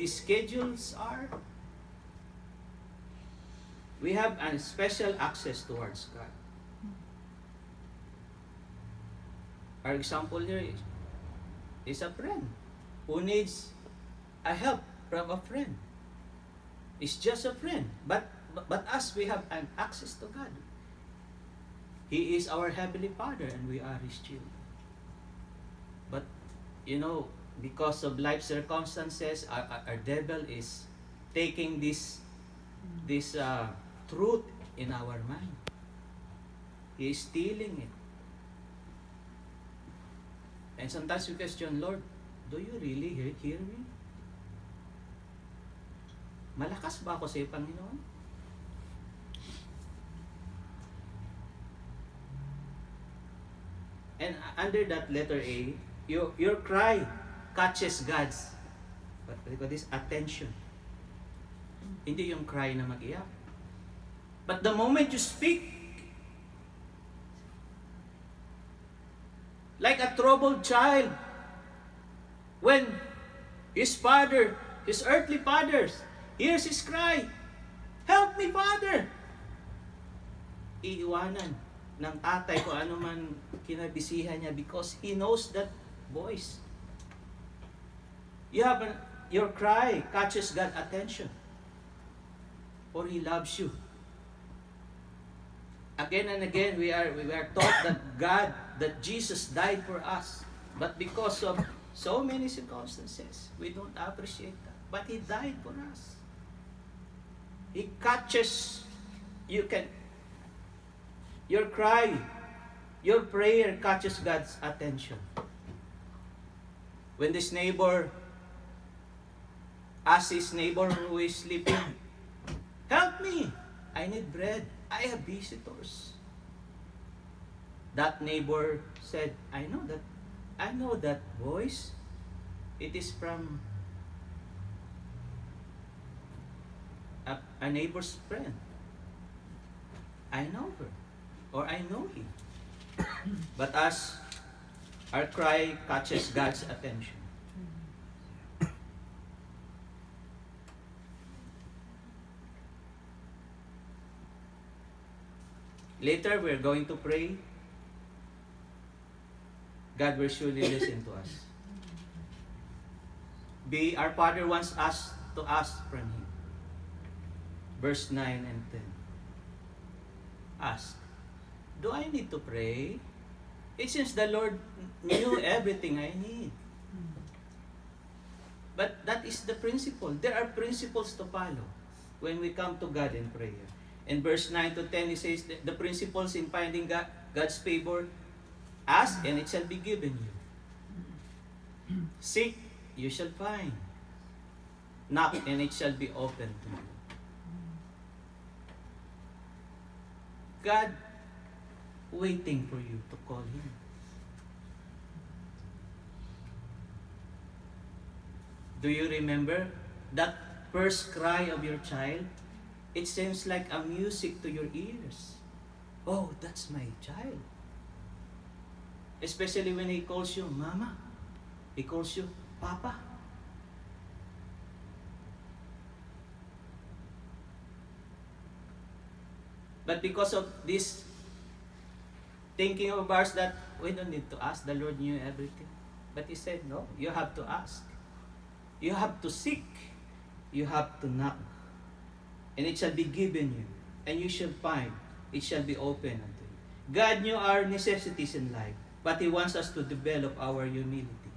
the schedules are, we have a special access towards God. Our example here is a friend who needs a help from a friend. It's just a friend, but us, we have an access to God. He is our Heavenly Father and we are His children. But, because of life circumstances, our devil is taking this truth in our mind. He is stealing it. And sometimes we question, Lord, do you really hear me? Malakas ba ako sa iyo, Panginoon? And under that letter A, your cry catches God's attention. Hindi yung cry na mag-iyak. But the moment you speak, like a troubled child, when his earthly father, hears his cry, "Help me, Father!" Iiwanan ng tatay ko ano man kinabisihan niya because he knows that voice. Your cry catches God's attention, or He loves you. Again and again, we are taught that Jesus died for us, but because of so many circumstances, we don't appreciate that. But He died for us. He catches, your cry, your prayer catches God's attention. When this neighbor asks his neighbor who is sleeping, "Help me, I need bread, I have visitors." That neighbor said, I know that voice. It is from a neighbor's friend. I know her, or I know him. But as our cry catches God's attention, later we're going to pray. God will surely listen to us. Our Father wants us to ask from Him. Verse 9 and 10. Ask. Do I need to pray? It seems the Lord knew everything I need. But that is the principle. There are principles to follow when we come to God in prayer. In verse 9 to 10, it says the principles in finding God's favor: ask and it shall be given you. Seek, you shall find. Knock and it shall be opened to you. God waiting for you to call Him. Do you remember that first cry of your child? It seems like a music to your ears. Oh, that's my child. Especially when he calls you Mama. He calls you Papa. But because of this thinking of ours that we don't need to ask, the Lord knew everything. But He said, no, you have to ask. You have to seek. You have to knock. And it shall be given you. And you shall find. It shall be open unto you. God knew our necessities in life, but He wants us to develop our humility.